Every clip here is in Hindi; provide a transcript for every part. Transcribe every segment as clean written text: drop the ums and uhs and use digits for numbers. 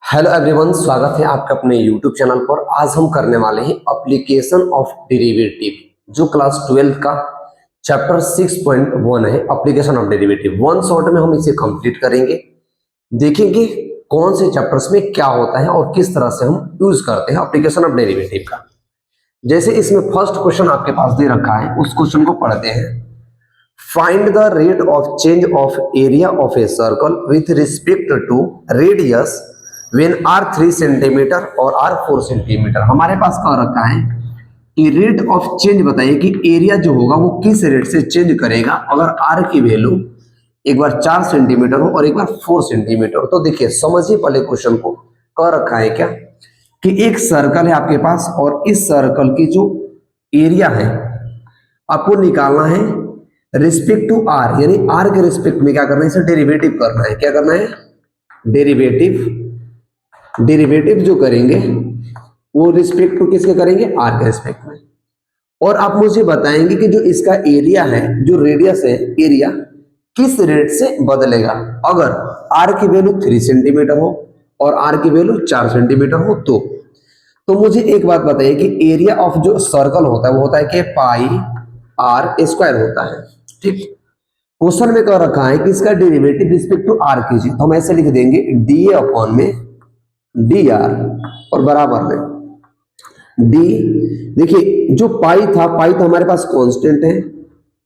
हेलो एवरीवन, स्वागत है आपका अपने यूट्यूब चैनल पर। आज हम करने वाले हैं एप्लीकेशन ऑफ डेरिवेटिव, जो क्लास 12 का चैप्टर 6.1 है, application of derivative. One shot में हम इसे कंप्लीट करेंगे, देखेंगे कौन से चैप्टर्स में क्या होता है और किस तरह से हम यूज करते हैं एप्लीकेशन ऑफ डेरिवेटिव का। जैसे इसमें फर्स्ट क्वेश्चन आपके पास दे रखा है, उस क्वेश्चन को पढ़ते हैं। Find the rate of change of area of a circle with respect to radius when r 3 centimetre और r 4 सेंटीमीटर। हमारे पास कह रखा है कि रेट ऑफ चेंज बताइए कि एरिया जो होगा वो किस रेट से चेंज करेगा अगर r की वैल्यू एक बार 4 सेंटीमीटर हो और एक बार 4 सेंटीमीटर हो। तो देखिए, समझिए पहले क्वेश्चन को। कह रखा है क्या कि एक सर्कल है आपके पास और इस सर्कल की जो एरिया है आपको निकालना है रिस्पेक्ट टू r, यानी r के रिस्पेक्ट में क्या करना है, इसे डेरिवेटिव करना है। क्या करना है? डेरिवेटिव जो करेंगे वो रिस्पेक्ट टू किसके करेंगे? r के रिस्पेक्ट में। और आप मुझे बताएंगे कि जो इसका एरिया है, जो रेडियस है, एरिया किस रेट से बदलेगा अगर r की वैल्यू 3 सेंटीमीटर हो और r की वैल्यू 4 सेंटीमीटर हो। तो मुझे एक बात बताइए कि एरिया ऑफ जो सर्कल होता है वो होता है कि पाई r स्क्वायर होता है। ठीक, क्वेश्चन में कह रखा है कि इसका डेरिवेटिव रिस्पेक्ट टू r कीजिए, तो हम ऐसे लिख देंगे डी अपॉन में डी आर और बराबर में डी। देखिए, जो पाई था हमारे पास कांस्टेंट है,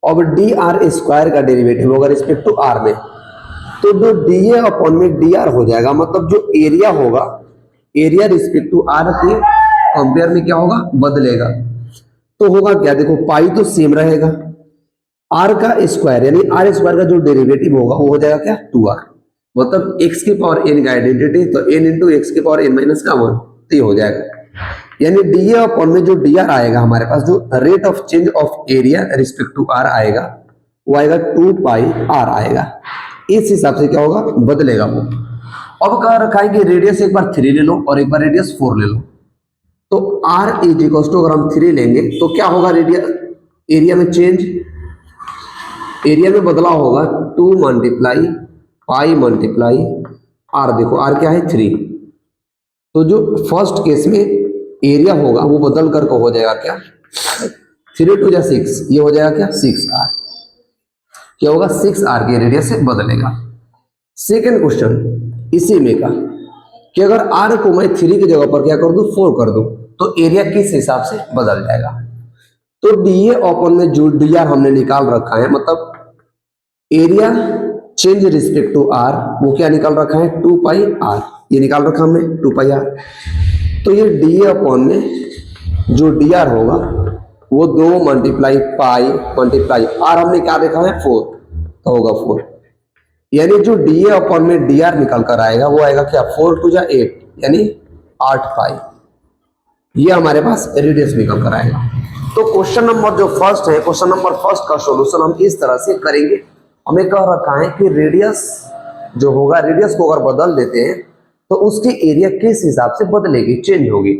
और डी आर स्क्वायर का डेरिवेटिव होगा रिस्पेक्ट टू आर में, तो जो डी ए अपॉन में डी आर हो जाएगा। मतलब जो एरिया होगा, एरिया रिस्पेक्ट टू आर के कंपेयर में क्या होगा? बदलेगा। तो होगा क्या? देखो, पाई तो सेम रहेगा, आर का स्क्वायर यानी आर स्क्वायर का जो डेरिवेटिव होगा वो हो जाएगा क्या? 2r। मतलब x की पावर n का आइडेंटिटी, तो n इंटू एक्स की पावर n माइनस का 1, तो ये हो जाएगा। यानी डी अपॉन में जो डी आर आएगा हमारे पास, जो rate of change of area respect to r आएगा, वो आएगा 2 पाई r आएगा। इस हिसाब से क्या होगा? बदलेगा वो। अब कह रखा है कि रेडियस एक बार 3 ले लो और एक बार रेडियस 4 ले लो। तो r इज इक्वल टू, अगर हम 3 लेंगे तो क्या होगा? रेडियस एरिया में चेंज, एरिया में बदलाव होगा 2 मल्टीप्लाई पाई मल्टीप्लाई आर। देखो आर क्या है? 3। तो जो फर्स्ट केस में एरिया होगा वो बदल करके हो जाएगा क्या? 3 टू जा 6, ये हो जाएगा क्या? 6r। क्या होगा? 6r के रेडियस से बदलेगा। सेकेंड क्वेश्चन इसी में का कि अगर r को मैं 3 की जगह पर क्या कर दूं? 4 कर दूं, तो एरिया किस हिसाब से बदल जाएगा? तो डी अपॉन में जो डी आर हमने निकाल रखा है, मतलब area change respect to R, वो क्या निकाल रखा है? 2 पाई आर। ये निकाल रखा हमने 2 पाई आर। तो ये डी अपॉन में जो डी आर होगा वो 2 मल्टीप्लाई पाई मल्टीप्लाई आर, हमने क्या देखा है? 4, तो होगा 4। यानी जो डी अपॉन में डी आर निकल कर आएगा वो आएगा क्या? 4 टू जा 8, यानी 8 पाई। ये हमारे पास रेडियस निकल कर आएगा। तो क्वेश्चन नंबर जो फर्स्ट है, क्वेश्चन नंबर फर्स्ट का सॉल्यूशन हम इस तरह से करेंगे। हमें कह रखा है कि रेडियस जो होगा, रेडियस को अगर बदल देते हैं तो उसकी एरिया किस हिसाब से बदलेगी, चेंज होगी।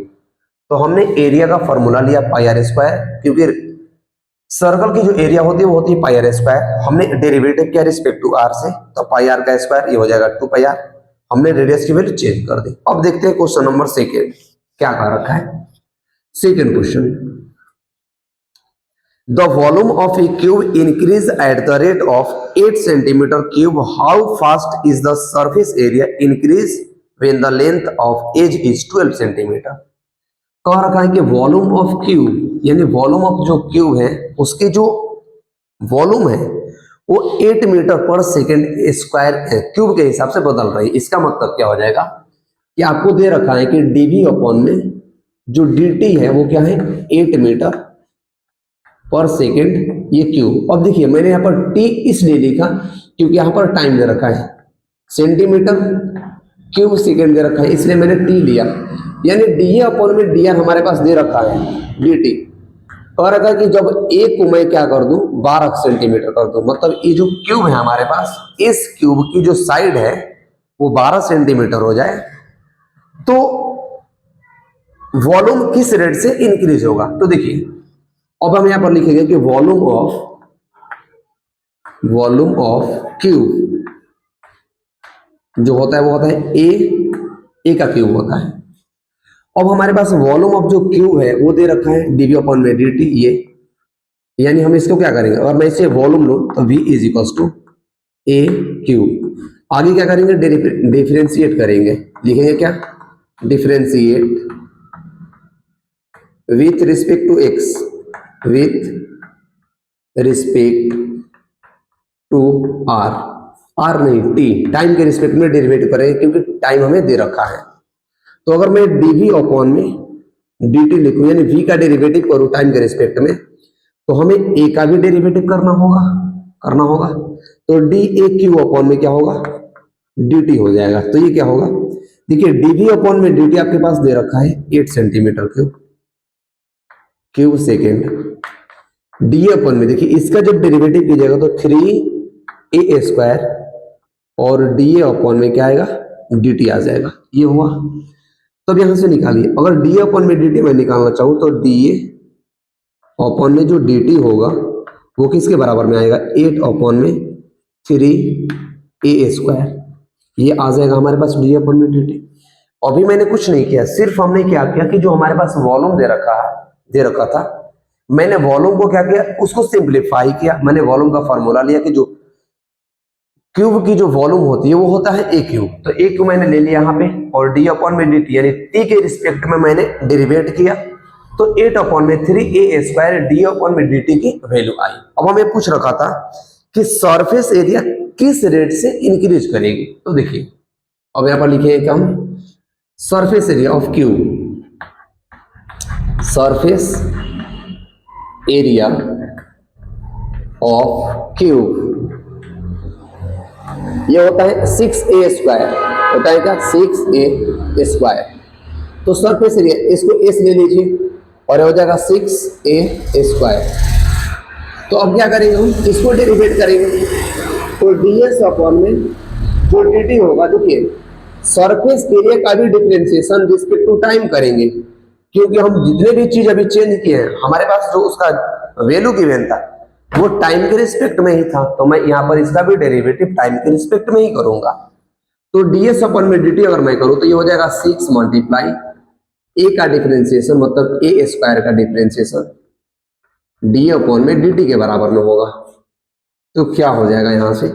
तो हमने एरिया का फॉर्मूला लिया पाई आर स्क्वायर, क्योंकि सर्कल की जो एरिया होती है वो होती है पाई आर स्क्वायर। हमने डेरिवेटिव किया रिस्पेक्ट टू आर से, तो पाई आर का स्क्वायर, ये हो जाएगा 2 पाई आर। हमने रेडियस की वैल्यू चेंज कर दी। अब देखते हैं क्वेश्चन नंबर सेकेंड क्या कह रखा है। Second question, the volume of a cube increase at the rate of 8 centimeter cube. How fast is the surface area increase when the length of edge is 12 centimeter? कह रखा है कि वॉल्यूम ऑफ क्यूब, यानी वॉल्यूम ऑफ जो क्यूब है उसकी जो वॉल्यूम है वो 8 metre per second square cube के हिसाब से बदल रही है। इसका मतलब क्या हो जाएगा कि आपको दे रखा है कि डीवी अपॉन में जो dt है वो क्या है? 8 मीटर पर सेकेंड, ये क्यूब। अब देखिए, मैंने यहाँ पर t इसलिए लिखा क्योंकि यहाँ पर टाइम दे रखा है, सेंटीमीटर क्यूब सेकेंड दे रखा है, इसलिए मैंने t लिया। यानी डी अपॉन में डी आर हमारे पास दे रखा है dt। कह रखा है कि जब a को मैं क्या कर दूं? 12 सेंटीमीटर कर दूं, मतलब ये जो क्यूब है हमारे पास, इस क्यूब की जो साइड है वो 12 सेंटीमीटर हो जाए तो वॉल्यूम किस रेट से इंक्रीज होगा। तो देखिए, अब हम यहां पर लिखेंगे कि वॉल्यूम ऑफ क्यूब जो होता है वो होता है a ए का क्यूब होता है। अब हमारे पास वॉल्यूम ऑफ जो क्यूब है वो दे रखा है डीवी अपॉन में dt ये, यानी हम इसको क्या करेंगे, अगर मैं इसे वॉल्यूम लूं तो v is equal to A cube. आगे क्या करेंगे, डिफरेंशिएट करेंगे, लिखेंगे क्या, differentiate with respect to x, with respect to r, r नहीं t, टाइम के रिस्पेक्ट में डेरिवेटिव करेंगे क्योंकि टाइम हमें दे रखा है। तो अगर मैं dv अपॉन में dt लिखूं यानी v का डेरिवेटिव करूं टाइम के रिस्पेक्ट में, तो हमें a का भी डेरिवेटिव करना होगा। तो d a क्यू अपॉन में क्या होगा, dt हो जाएगा। तो ये क्या होगा, देखिए dv अपॉन में dt आपके पास दे रखा है 8 centimetre cube second. D upon में देखिए इसका जब डेरिवेटिव कीजिएगा तो 3a स्क्वायर और डी अपॉन में क्या आएगा, dt आ जाएगा। ये हुआ। तब यहां से निकालिए, अगर डी अपॉन में dt मैं निकालना चाहूं तो da अपॉन में जो dt होगा वो किसके बराबर में आएगा, 8 अपॉन में 3a स्क्वायर, ये आ जाएगा हमारे पास डी अपॉन में dt। अभी मैंने कुछ नहीं किया, सिर्फ हमने क्या किया कि जो हमारे पास वॉल्यूम दे रखा था, मैंने वॉल्यूम को क्या किया, उसको सिंप्लीफाई किया। मैंने वॉल्यूम का फॉर्मूला लिया कि जो क्यूब की जो वॉल्यूम होती है वो होता है ए क्यूब, तो ए क्यूब मैंने ले लिया यहाँ पे, और डी अपॉन में dt यानी t के रिस्पेक्ट में मैंने डेरिवेट किया, तो 8 अपॉन में 3a स्क्वायर डी अपॉन में dt की वैल्यू आई। अब हमें पूछ रखा था कि सरफेस एरिया किस रेट से इंक्रीज करेगी, तो देखिए अब यहाँ पर लिखेंगे क्या हम, surface area of cube, surface area of cube ये होता है 6a स्क्वायर, होता है क्या, 6a स्क्वायर। तो सरफेस एरिया इसको s ले लीजिए और हो जाएगा 6a स्क्वायर। तो अब क्या करेंगे हम, इसको डेरिवेट करेंगे, तो ds अपॉन में जो dt होगा, देखिए सरफेस एरिया का भी डिफरेंशिएशन रिस्पेक्ट टू टाइम करेंगे, क्योंकि हम जितने भी चीज अभी चेंज किए हैं हमारे पास जो उसका वैल्यू गिवन था वो टाइम के रिस्पेक्ट में ही था, तो मैं यहाँ पर इसका भी डेरिवेटिव टाइम के रिस्पेक्ट में ही करूंगा। तो ds अपन में dt अगर मैं करूं तो ये हो जाएगा 6 मल्टीप्लाई a का डिफरेंशिएशन, मतलब a स्क्वायर का डिफरेंशिएशन d अपॉन में dt के बराबर में होगा। तो क्या हो जाएगा यहाँ से,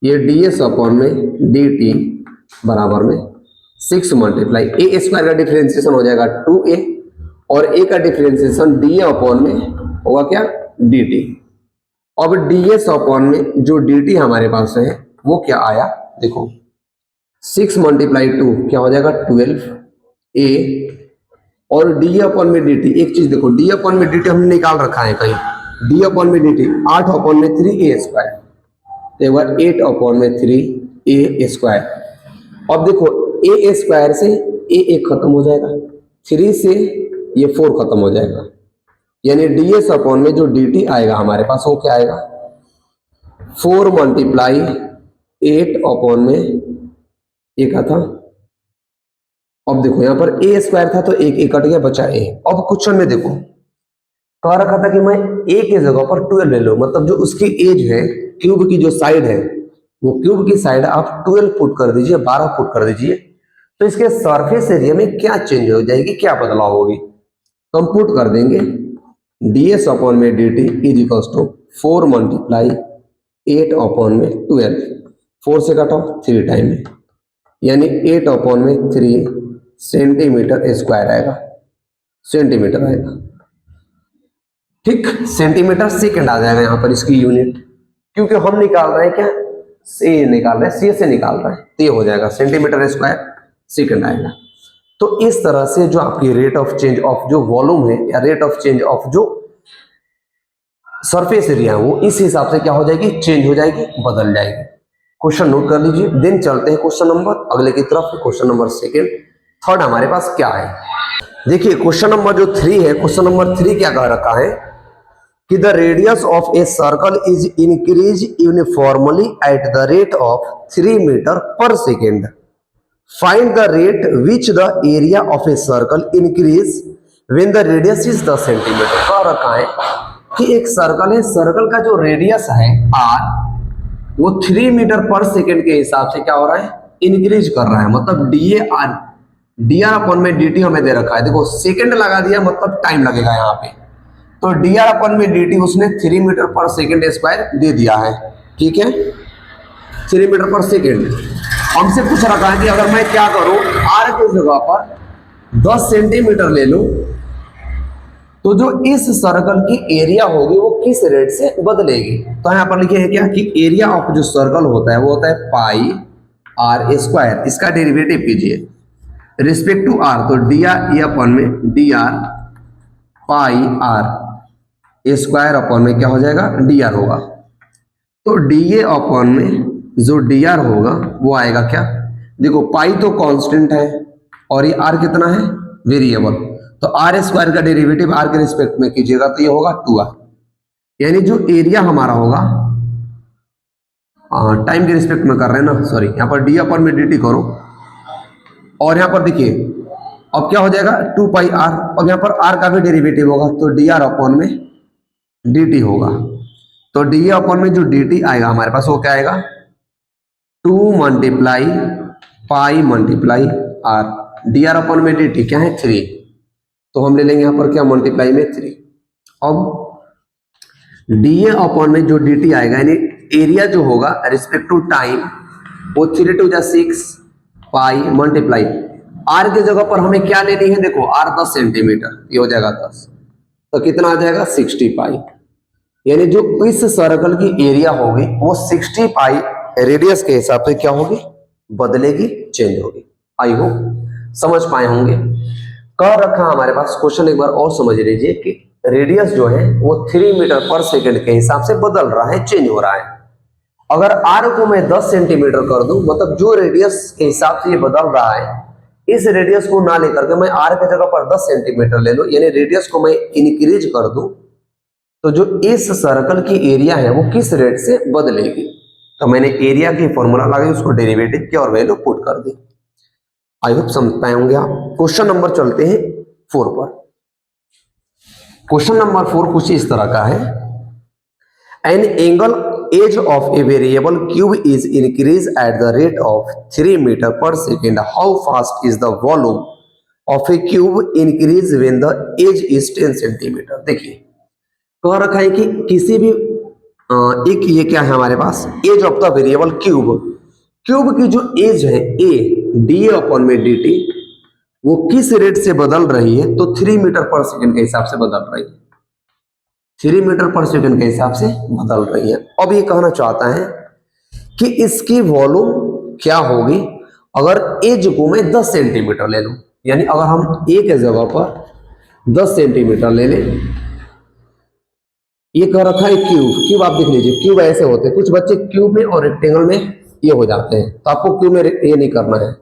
ये ds अपॉन में dt बराबर में 6 मल्टीप्लाई a स्क्वायर का डिफरेंशिएशन हो जाएगा 2a, और a का डिफरेंशिएशन d अपॉन में होगा क्या, dt। अब ds अपॉन में जो dt हमारे पास है वो क्या आया, देखो 6 मल्टीप्लाई 2 क्या हो जाएगा 12a, और d अपॉन में dt, एक चीज देखो d अपॉन में dt हमने निकाल रखा है कहीं, d अपॉन में dt 8 अपॉन में 3a स्क्वायर, तो एक बार 8 अपॉन में 3a स्क्वायर। अब देखो a स्क्वायर से a एक खत्म हो जाएगा, 3 से ये 4 खत्म हो जाएगा, यानी ds अपॉन में जो dt आएगा हमारे पास वो क्या आएगा, 4 मल्टीप्लाई 8 अपॉन में एक था। अब देखो यहाँ पर a स्क्वायर था तो एक कट गया, बचा a। अब क्वेश्चन में देखो कह रखा था कि मैं a के जगह पर 12 ले लो, मतलब जो उसकी एज है क्यूब की जो साइड है वो क्यूब की साइड आप 12 पुट कर दीजिए, 12 पुट कर दीजिए, तो इसके सरफेस एरिया में क्या चेंज हो जाएगी, क्या बदलाव होगी। तो हम पुट कर देंगे ds अपॉन में dt is equals to 4 multiply 8 upon में 12, 4 से कटाओ 3 टाइम में, यानी 8 अपॉन में 3 सेंटीमीटर स्क्वायर आएगा, सेंटीमीटर आएगा, ठीक, सेंटीमीटर सेकंड आ जाएगा यहाँ पर इसकी यूनिट, क्योंकि हम निकाल रहे हैं क्या, से निकाल रहे हैं, सी से निकाल रहे हैं, तो ये हो जाएगा सेंटीमीटर स्क्वायर सेकंड आएगा। तो इस तरह से जो आपकी रेट ऑफ चेंज ऑफ जो वॉल्यूम है या रेट ऑफ चेंज ऑफ जो सरफेस एरिया है वो इस हिसाब से क्या हो जाएगी, चेंज हो जाएगी, बदल जाएगी। क्वेश्चन नोट कर लीजिए। देन चलते हैं क्वेश्चन नंबर अगले की तरफ, क्वेश्चन नंबर थर्ड हमारे पास क्या है, देखिए क्वेश्चन नंबर जो 3 है, क्वेश्चन नंबर 3 क्या कह रखा है कि the radius of a circle is increase uniformly at the rate of 3 metre per second, find the rate which the area of a circle increase when the radius is 10 centimetre. कह रखा है कि एक सर्कल है, सर्कल का जो रेडियस है r वो 3 मीटर पर सेकेंड के हिसाब से क्या हो रहा है, इंक्रीज कर रहा है, मतलब D A R dr upon में dt हमें दे रखा है, देखो सेकंड लगा दिया मतलब टाइम लगेगा यहाँ पे, तो dr अपन में dt उसने 3 मीटर पर सेकंड स्क्वायर दे दिया है, ठीक है 3 मीटर पर सेकंड। हमसे पूछ रखा है कि अगर मैं क्या करूं r की जगह पर 10 सेंटीमीटर ले लूं तो जो इस सर्कल की एरिया होगी वो किस रेट से बदलेगी। तो यहाँ पर लिखे हैं क्या कि एरिया ऑफ जो सर्कल होता है वो होता है पाई आर स्क्वायर, इसका डेरिवेटिव कीजिए रिस्पेक्ट टू आर, तो डी आर ये अपन में D R pi R square upon में क्या हो जाएगा डी आर होगा। तो डी ए अपन में जो डी आर होगा वो आएगा क्या, देखो पाई तो कांस्टेंट है और ये आर कितना है वेरिएबल, तो आर स्क्वायर का डेरिवेटिव आर के रिस्पेक्ट में कीजिएगा तो ये होगा 2r, यानी जो एरिया हमारा होगा टाइम के रिस्पेक्ट में कर रहे हैं ना, सॉरी यहाँ पर डी अपन में dt करो और यहाँ पर देखिए अब क्या हो जाएगा 2 पाई आर, और यहाँ पर r का भी डेरिवेटिव होगा तो dr अपन में dt होगा। तो डी अपन में जो dt आएगा हमारे पास वो क्या आएगा 2 multiply pi multiply R, dr upon में dt क्या है 3, तो हम ले लेंगे यहाँ पर क्या मल्टीप्लाई में 3। अब डी ए अपॉन में जो डी टी आएगा यानी एरिया जो होगा रिस्पेक्ट टू टाइम वो 3 2 जा 6 पाई मल्टीप्लाई आर की जगह पर हमें क्या लेनी है, देखो आर 10 सेंटीमीटर, ये हो जाएगा 10, तो कितना आ जाएगा 60 पाई, यानी जो इस सर्कल की एरिया होगी वो 60 पाई रेडियस के हिसाब से क्या होगी बदलेगी, चेंज होगी। आई होप समझ पाए होंगे। कह रखा हमारे पास क्वेश्चन एक बार और समझ लीजिए कि रेडियस जो है वो 3 मीटर पर सेकंड के हिसाब से बदल रहा है, चेंज हो रहा है। अगर r को मैं 10 सेंटीमीटर कर दूं, मतलब जो रेडियस के हिसाब से ये बदल रहा है इस रेडियस को ना लेकर के मैं r के जगह पर 10 सेंटीमीटर ले लूं, यानी रेडियस को मैं इंक्रीज कर दूं, तो जो इस सर्कल की एरिया है वो किस रेट से बदलेगी। तो मैंने एरिया की फॉर्मूला लगाई, उसको डेरिवेटिव की और वैल्यू पुट कर दी। आई होप समझ पाए होंगे आप। क्वेश्चन नंबर चलते हैं 4 पर। क्वेश्चन नंबर 4 कुछ इस तरह का है, an angle edge of a variable cube is increase at the rate of 3 metre per second, how fast is the volume of a cube increase when the edge is 10 centimetre. देखिए कह रखा है कि किसी भी एक ये क्या है हमारे पास edge of the variable cube, cube की जो एज है ए डी ए अपॉन में डी टी वो किस रेट से बदल रही है, तो 3 मीटर पर सेकंड के हिसाब से बदल रही है, 3 मीटर पर सेकंड के हिसाब से बदल रही है। अब ये कहना चाहता है कि इसकी वॉल्यूम क्या होगी अगर एज को मैं 10 सेंटीमीटर ले लूं, यानी अगर हम ए के जगह पर 10 सेंटीमीटर ले लें, ये कह रखा है क्यूब, क्यूब आप देख लीजिए क्यूब ऐसे होते हैं, कुछ बच्चे क्यूब में और रेक्टेंगल में ये हो जाते हैं, तो आपको क्यूब में ये नहीं करना है,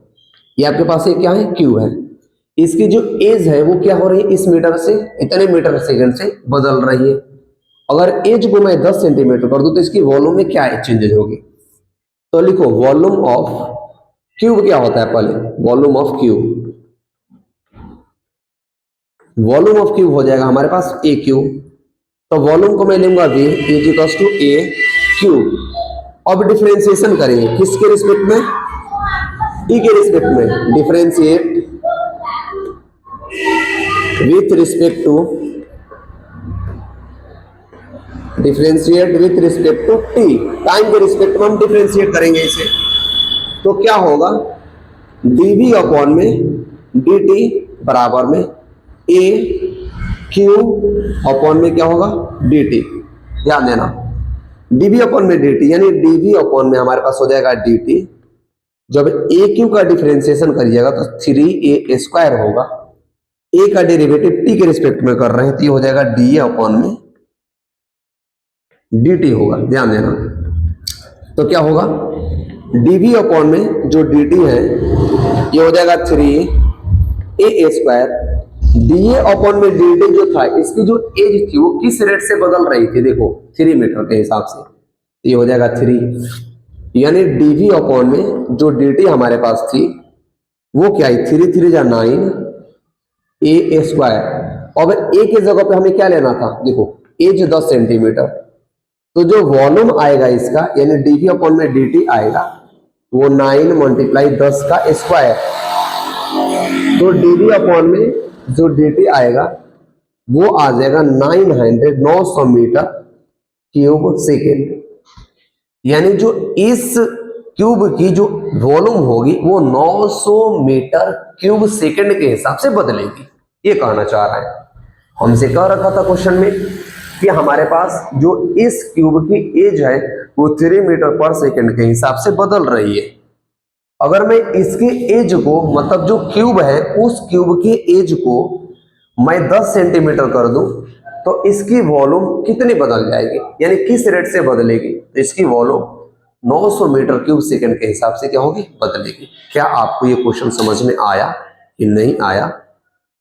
ये आपके पास ये क्या है क्यूब है, इसकी जो एज है वो क्या हो रही है इस मीटर से इतने मीटर सेकंड से बदल रही है। अगर एज को मैं 10 सेंटीमीटर कर दूं तो इसकी वॉल्यूम में क्या चेंजेस होगी, तो लिखो वॉल्यूम ऑफ क्यूब क्या होता है, पहले volume of cube, volume of cube हो जाएगा हमारे पास ए क्यूब, तो वॉल्यूम को मैं लूंगा v is equal to A cube. अब डिफरेंशिएशन करेंगे किसके रिस्पेक्ट में, टी के रिस्पेक्ट में, differentiate with respect to, differentiate with respect to t, time के रिस्पेक्ट में हम डिफरेंशिएट करेंगे इसे, तो क्या होगा dv अपॉन में dt बराबर में a क्यू अपॉन में क्या होगा dt, ध्यान देना dv अपॉन में dt, यानी dv अपॉन में हमारे पास हो जाएगा dt, जब a क्यू का डिफरेंशिएशन करिएगा तो 3a स्क्वायर होगा, a का डेरिवेटिव t के रिस्पेक्ट में कर रहे हैं तो ये हो जाएगा dA अपॉन में dt होगा, ध्यान देना। तो क्या होगा dv अपॉन में जो dt है ये हो जाएगा 3a स्क्वायर, dA अपॉन में dt जो था इसकी जो एज थी वो किस रेट से बदल रही थी, देखो 3 मीटर के हिसाब से, ये हो जाएगा 3, यानी dv अपॉन में जो dt हमारे पास थी वो क्या है 3 3 जा 9 a स्क्वायर। अब a की जगह पे हमें क्या लेना था, देखो एज 10 सेंटीमीटर, तो जो वॉल्यूम आएगा इसका यानी dv अपॉन में dt आएगा वो 9 मल्टीप्लाई 10 का स्क्वायर, तो dv अपॉन में जो dt आएगा वो आ जाएगा 900 मीटर क्यूब सेकेंड। यानी जो इस क्यूब की जो वॉल्यूम होगी वो 900 मीटर क्यूब सेकंड के हिसाब से बदलेगी, ये कहना चाह रहा है। हमसे कह रखा था क्वेश्चन में कि हमारे पास जो इस क्यूब की एज है वो 3 मीटर पर सेकंड के हिसाब से बदल रही है। अगर मैं इसकी एज को, मतलब जो क्यूब है उस क्यूब की एज को मैं 10 सेंटीमीटर कर दूं तो इसकी वॉल्यूम कितनी बदल जाएगी, यानी किस रेट से बदलेगी? तो इसकी वॉल्यूम 900 मीटर क्यूब सेकंड के हिसाब से क्या होगी, बदलेगी। क्या आपको ये क्वेश्चन समझ में आया कि नहीं आया?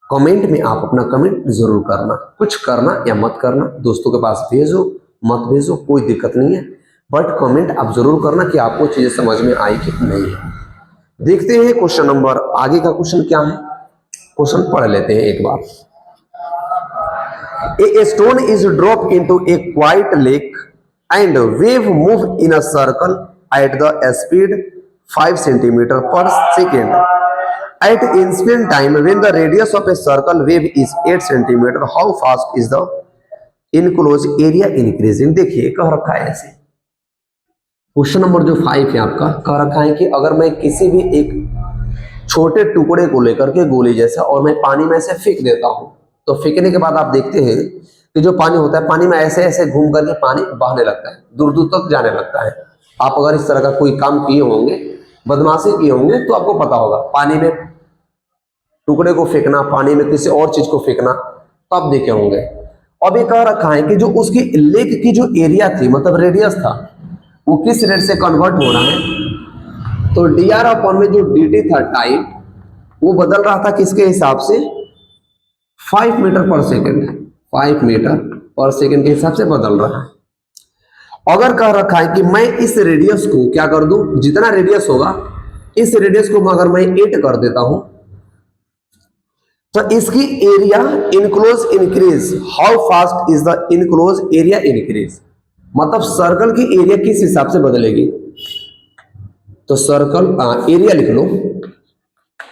कमेंट में आप अपना कमेंट जरूर करना, कुछ करना या मत करना, दोस्तों के पास भेजो मत भेजो कोई दिक्कत नहीं है, बट कमेंट आप जरूर करना कि आपको चीजें समझ में आई कि नहीं। देखते हैं क्वेश्चन नंबर, आगे का क्वेश्चन क्या है, क्वेश्चन पढ़ लेते हैं एक बार। A stone is dropped into a quiet lake and wave move in a circle at the speed 5 centimeter per second. At instant time, when the radius of a circle wave is 8 centimeter, how fast is the enclosed area increasing? देखिए कह रखा है ऐसे, क्वेश्चन नंबर जो 5 है आपका, कह रखा है कि अगर मैं किसी भी एक छोटे टुकड़े को लेकर के गोली जैसा और मैं पानी में ऐसे फेंक देता हूं, तो फेंकने के बाद आप देखते हैं कि जो पानी होता है, पानी में ऐसे ऐसे घूम करके पानी बहने लगता है, दूर दूर तक जाने लगता है। आप अगर इस तरह का कोई काम किए होंगे, बदमाशी किए होंगे, तो आपको पता होगा पानी में टुकड़े को फेंकना, पानी में किसी और चीज को फेंकना, तो आप देखे होंगे। अब ये कह रखा है कि जो उसकी लेक की जो एरिया थी, मतलब रेडियस था, वो किस रेट से कन्वर्ट हो रहा है? तो dr अपॉन में जो dt था टाइम, वो बदल रहा था किसके हिसाब से? 5 metre per second, 5 metre per second के हिसाब से बदल रहा है। अगर कह रखा है कि मैं इस रेडियस को क्या कर दूं, जितना रेडियस होगा इस रेडियस को अगर मैं 8 कर देता हूं तो इसकी area enclose increase, how fast is the enclose area increase, मतलब सर्कल की एरिया किस हिसाब से बदलेगी? तो सर्कल एरिया लिख लो,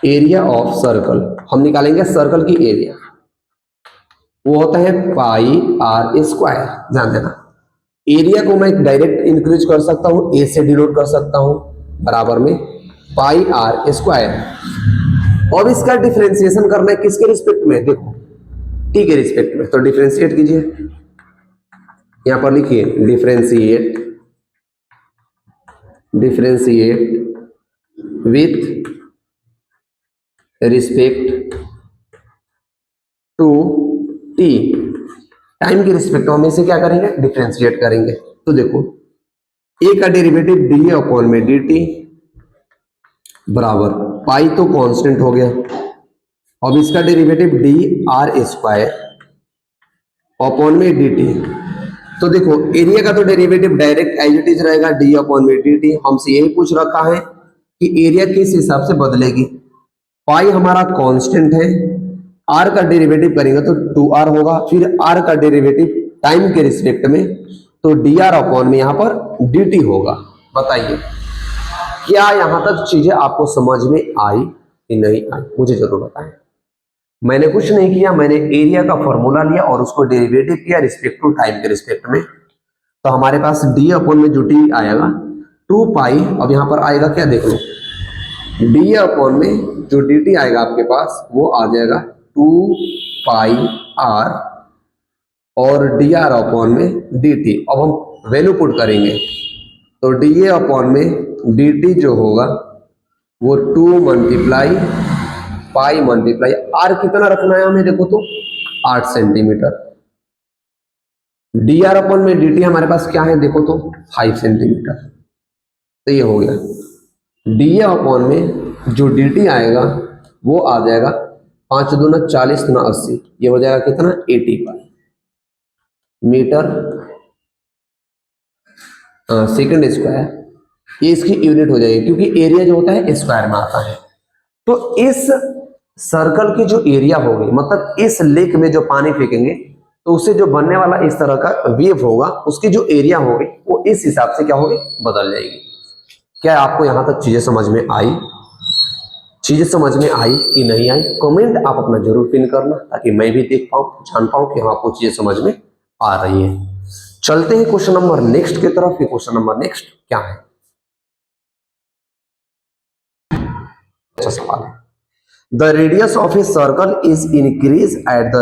एरिया ऑफ सर्कल हम निकालेंगे, सर्कल की एरिया वो होता है पाई आर स्क्वायर। ध्यान देना, एरिया को मैं डायरेक्ट इंक्रीज कर सकता हूं, ए से डिनोट कर सकता हूं, बराबर में पाई आर स्क्वायर। और इसका डिफरेंशिएशन करना है किसके रिस्पेक्ट में? देखो टी के रिस्पेक्ट में, तो डिफरेंशिएट कीजिए, यहां पर लिखिए differentiate, differentiate with respect to t, time के रिस्पेक्ट में से क्या करेंगे? डिफरेंशिएट करेंगे। तो देखो ए का डेरिवेटिव डी अपॉन में डी टी बराबर पाई, तो कांस्टेंट हो गया। अब इसका derivative d r square upon में डी टी। तो देखो एरिया का तो derivative direct as it is रहेगा, डी अपॉन में डी टी। हमसे यही पूछ रखा है कि एरिया किस हिसाब से बदलेगी। पाई हमारा कांस्टेंट है, आर का डेरिवेटिव करेंगे तो 2r होगा, फिर आर का डेरिवेटिव टाइम के रिस्पेक्ट में, तो dr अपॉन में यहां पर dt होगा। बताइए क्या यहां तक चीजें आपको समझ में आई कि नहीं आई? मुझे जरूर बताएं। मैंने कुछ नहीं किया, मैंने एरिया का फॉर्मूला लिया और उसको डेरिवेटिव किया रिस्पेक्ट टू टाइम के रिस्पेक्ट में। तो हमारे पास डी अपॉन में जो टी आएगा 2 पाई, अब यहां पर आएगा क्या देख लो, डी अपॉन में जो डी टी आएगा आपके पास वो आ जाएगा 2 पाई आर और डी आर अपॉन में डी टी। अब हम वैल्यू पुट करेंगे तो डी ए अपॉन में डी टी जो होगा वो 2 मल्टीप्लाई पाई मल्टीप्लाई आर कितना रखना है हमें, देखो तो 8 सेंटीमीटर। डी आर अपॉन में डी टी हमारे पास क्या है, देखो तो 5 सेंटीमीटर। तो ये हो गया डी ए अपॉन में जो डी टी आएगा वो आ जाएगा 5 दूना 40 गुना 80, ये हो जाएगा कितना 80 मीटर सेकंड स्क्वायर। ये इसकी यूनिट हो जाएगी क्योंकि एरिया जो होता है स्क्वायर में आता है। तो इस सर्कल की जो एरिया होगी, मतलब इस लेक में जो पानी फेंकेंगे तो उससे जो बनने वाला इस तरह का वेव होगा, उसकी जो एरिया होगी वो इस हिसाब से क्या होगी, बदल जाएगी। क्या आपको यहां तक चीजें समझ में आई? चीजें समझ में आई कि नहीं आई, कमेंट आप अपना जरूर पिन करना ताकि मैं भी देख पाऊं, जान पाऊं कि हाँ आपको चीजें समझ में आ रही है। चलते हैं क्वेश्चन नंबर नेक्स्ट की तरफ। क्वेश्चन नंबर नेक्स्ट क्या है, अच्छा सवाल है। The radius of a circle is increase at the